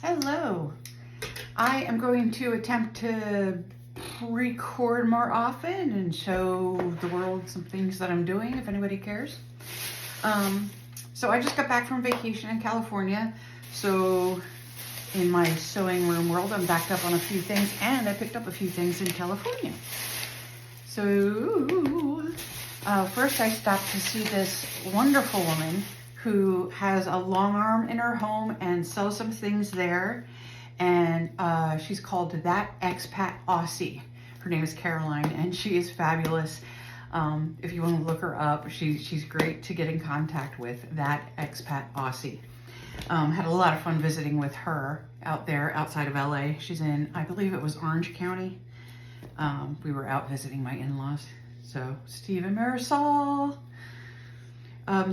Hello. I am going to attempt to record more often and show the world some things that I'm doing, if anybody cares. So I just got back from vacation in California. So in my sewing room world, I'm backed up on a few things, and I picked up a few things in California. So first I stopped to see this wonderful woman who has a long arm in her home and sells some things there. And she's called That Expat Aussie. Her name is Caroline, and she is fabulous. If you want to look her up, she's great to get in contact with. That Expat Aussie. Had a lot of fun visiting with her out there outside of LA. She's in, I believe it was Orange County. We were out visiting my in-laws. So Steve and Marisol.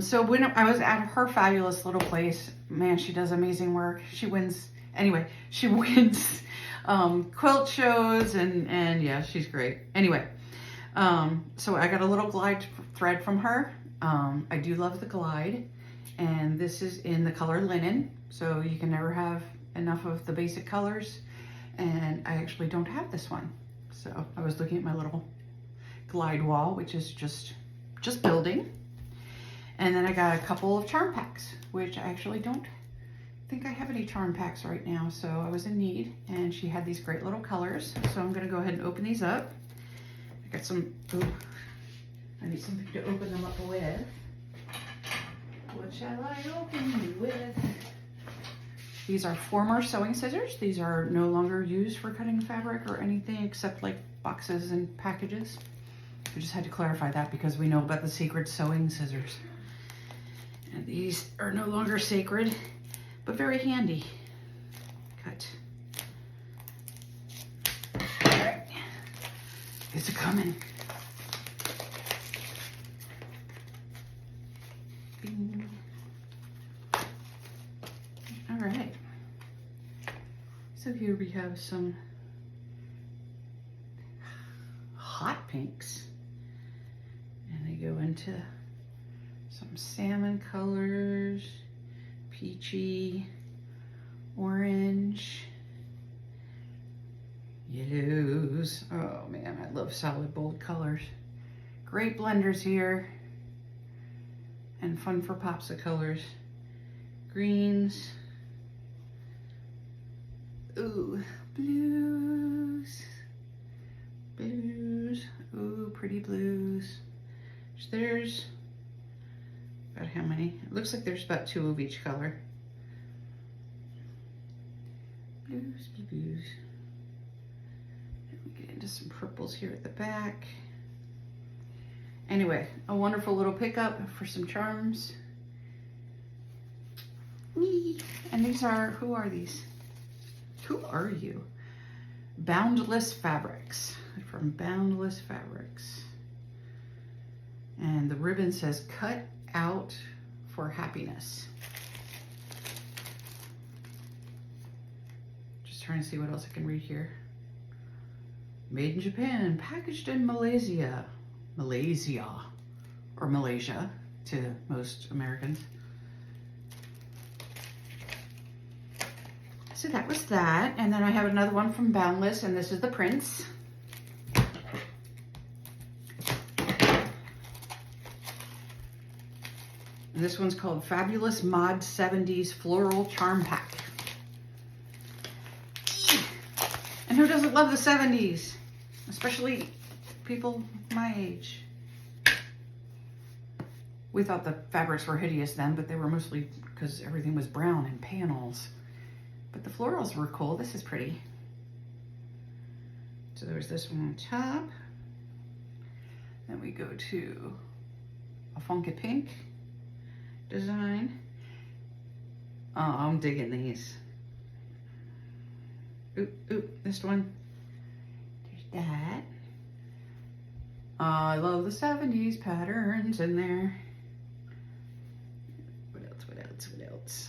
So when I was at her fabulous little place, man, she does amazing work. She wins quilt shows and yeah, she's great. Anyway, so I got a little glide thread from her. I do love the glide, and this is in the color linen, so you can never have enough of the basic colors, and I actually don't have this one. So I was looking at my little glide wall, which is just building. And then I got a couple of charm packs, which I actually don't think I have any charm packs right now, so I was in need, and she had these great little colors. So I'm gonna go ahead and open these up. I got some, I need something to open them up with. What shall I open you with? These are former sewing scissors. These are no longer used for cutting fabric or anything except like boxes and packages. I just had to clarify that because we know about the sacred sewing scissors. And these are no longer sacred, but very handy. Cut. All right, it's a coming. Bing. All right. So here we have some hot pinks, and they go into some salmon colors, peachy, orange, yellows. Oh man, I love solid bold colors. Great blenders here, and fun for pops of colors. Greens, ooh, blues, ooh, pretty blues. There's about how many? It looks like there's about 2 of each color. Blues. And we get into some purples here at the back. Anyway, a wonderful little pickup for some charms. And these are, who are these? Who are you? Boundless Fabrics, from Boundless Fabrics. And the ribbon says, cut out for happiness. Just trying to see what else I can read here. Made in Japan, packaged in Malaysia, or Malaysia to most Americans. So that was that. And then I have another one from Boundless, and this is the Prince. And this one's called Fabulous Mod 70s Floral Charm Pack. And who doesn't love the 70s? Especially people my age. We thought the fabrics were hideous then, but they were mostly because everything was brown and panels. But the florals were cool. This is pretty. So there's this one on top. Then we go to a funky pink design. Oh, I'm digging these. Ooh, this one. There's that. I love the 70s patterns in there. What else?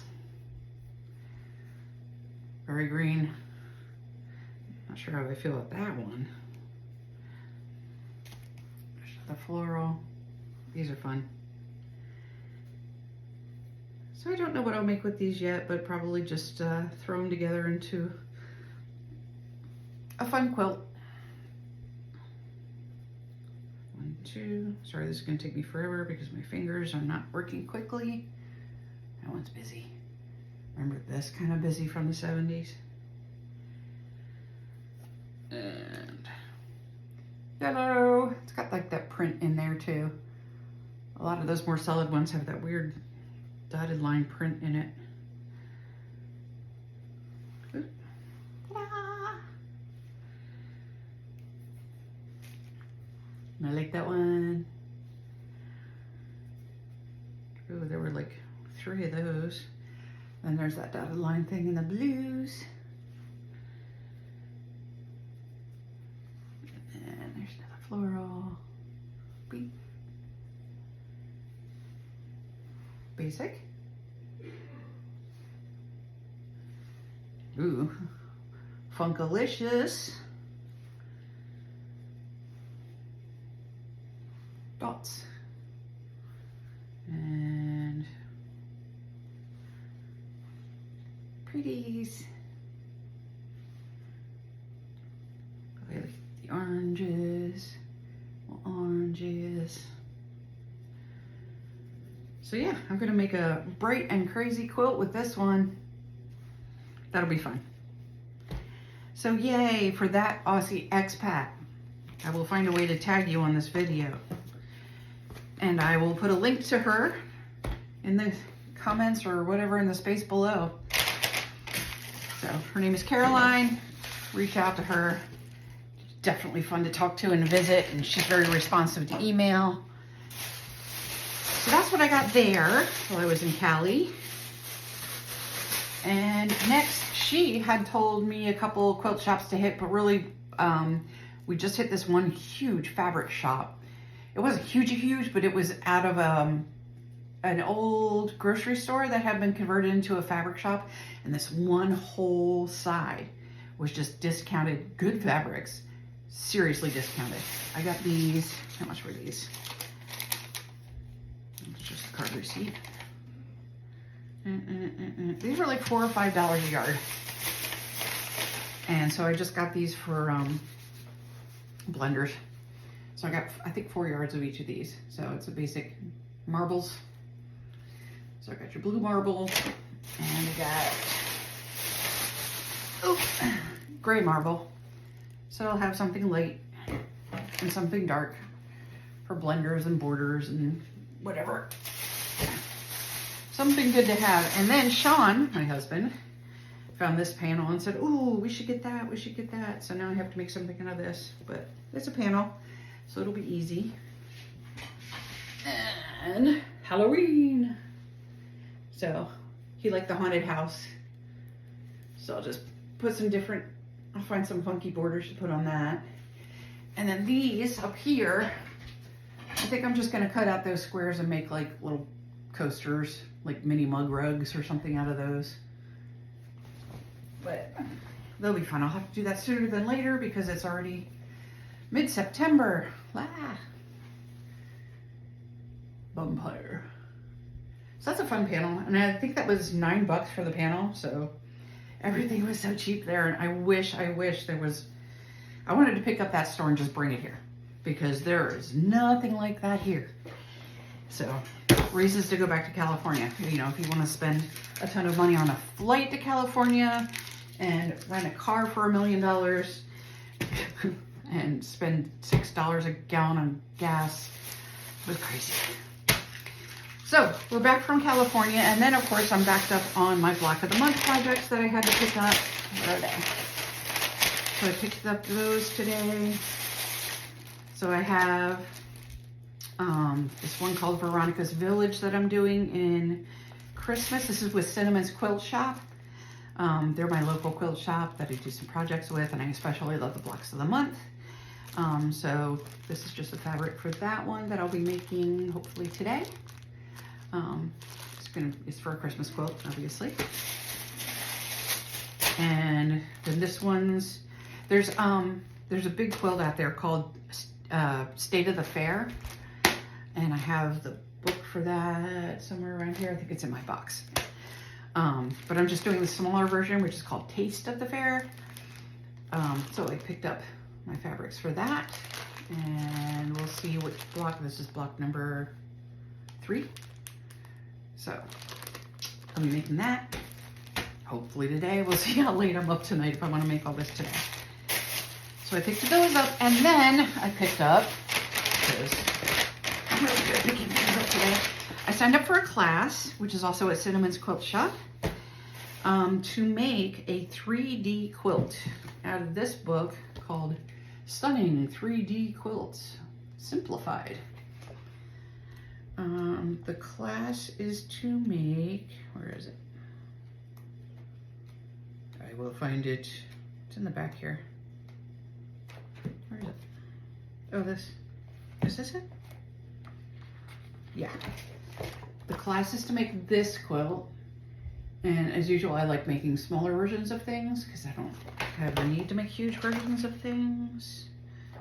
Very green. Not sure how I feel about that one. There's the floral. These are fun. So I don't know what I'll make with these yet, but probably just throw them together into a fun quilt. 1, 2, sorry, this is gonna take me forever because my fingers are not working quickly. That one's busy. Remember this kind of busy from the 70s? And yellow, it's got like that print in there too. A lot of those more solid ones have that weird dotted line print in it. I like that one. Oh, there were like 3 of those. And there's that dotted line thing in the blues. And there's another floral. Beep. Basic. Ooh, Funkalicious. Dots. And pretties. I like the oranges. Oranges. So yeah, I'm gonna make a bright and crazy quilt with this one. That'll be fun. So yay for that Aussie expat. I will find a way to tag you on this video. And I will put a link to her in the comments or whatever in the space below. So her name is Caroline. Reach out to her. Definitely fun to talk to and visit, and she's very responsive to email. So that's what I got there while I was in Cali. And next, she had told me a couple quilt shops to hit, but really, we just hit this one huge fabric shop. It wasn't huge, but it was out of an old grocery store that had been converted into a fabric shop. And this one whole side was just discounted, good fabrics, seriously discounted. I got these, how much were these? It's just a card receipt. These were like $4 or $5 a yard. And so I just got these for blenders. So I got, I think 4 yards of each of these. So it's a basic marbles. So I got your blue marble, and I got gray marble. So I'll have something light and something dark for blenders and borders and whatever. Something good to have. And then Sean, my husband, found this panel and said, "Ooh, we should get that, we should get that." So now I have to make something out of this, but it's a panel, so it'll be easy. And Halloween. So he liked the haunted house. So I'll just put some different, I'll find some funky borders to put on that. And then these up here, I think I'm just gonna cut out those squares and make like little coasters, like mini mug rugs or something out of those. But they'll be fun. I'll have to do that sooner than later because it's already mid-September. Vampire. So that's a fun panel. And I think that was $9 for the panel. So everything was so cheap there. And I wish there was, I wanted to pick up that store and just bring it here because there is nothing like that here. So reasons to go back to California. You know, if you want to spend a ton of money on a flight to California and rent a car for $1 million and spend $6 a gallon on gas, it was crazy. So we're back from California, and then of course I'm backed up on my Block of the Month projects that I had to pick up. Where are they? So I picked up those today. So I have this one called Veronica's Village that I'm doing in Christmas. This is with Cinnamon's Quilt Shop. They're my local quilt shop that I do some projects with, and I especially love the Blocks of the Month. So this is just the fabric for that one that I'll be making hopefully today. It's for a Christmas quilt, obviously. And then this one's, there's a big quilt out there called State of the Fair. And I have the book for that somewhere around here. I think it's in my box. But I'm just doing the smaller version, which is called Taste of the Fair. So I picked up my fabrics for that, and we'll see which block. This is block number 3. So I'll be making that hopefully today. We'll see how late I'm up tonight if I want to make all this today. So I picked those up, and then I picked up, because I'm really good at picking things up today, I signed up for a class, which is also at Cinnamon's Quilt Shop, to make a 3D quilt out of this book called Stunning 3D Quilts Simplified. The class is to make, where is it? I will find it. It's in the back here. Where is it? Oh, this. Is this it? Yeah. The class is to make this quilt. And as usual, I like making smaller versions of things because I don't have the need to make huge versions of things.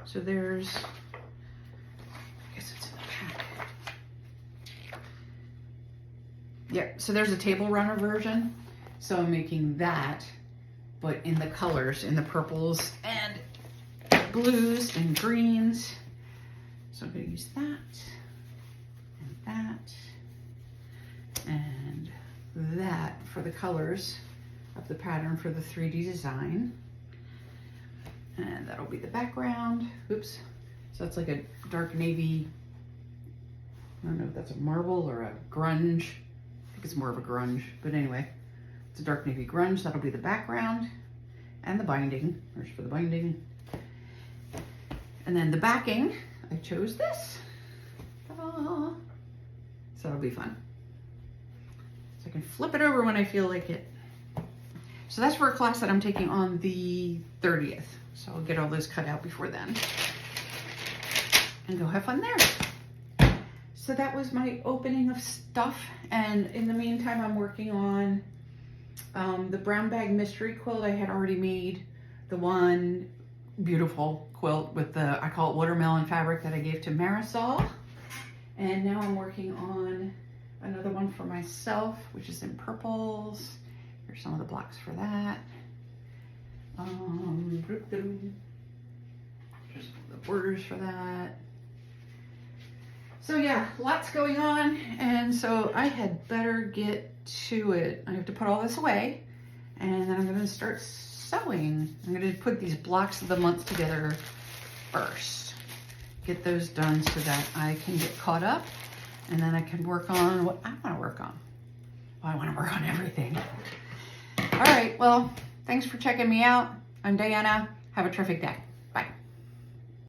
So there's, I guess it's in the back. Yeah, so there's a table runner version. So I'm making that, but in the colors, in the purples and blues and greens. So I'm going to use that and that for the colors of the pattern for the 3D design. And that'll be the background. Oops. So that's like a dark navy, I don't know if that's a marble or a grunge. I think it's more of a grunge, but anyway, it's a dark navy grunge. That'll be the background and the binding. There's for the binding. And then the backing, I chose this. Ta-da. So that'll be fun. So I can flip it over when I feel like it. So that's for a class that I'm taking on the 30th. So I'll get all those cut out before then and go have fun there. So that was my opening of stuff. And in the meantime, I'm working on the brown bag mystery quilt I had already made. The one beautiful quilt with the, I call it watermelon fabric, that I gave to Marisol. And now I'm working on another one for myself, which is in purples. Here's some of the blocks for that. Just the borders for that. So yeah, lots going on, and so I had better get to it. I have to put all this away, and then I'm going to start sewing. I'm going to put these blocks of the month together first. Get those done so that I can get caught up, and then I can work on what I want to work on. Well, I want to work on everything. All right, well, thanks for checking me out. I'm Diana. Have a terrific day.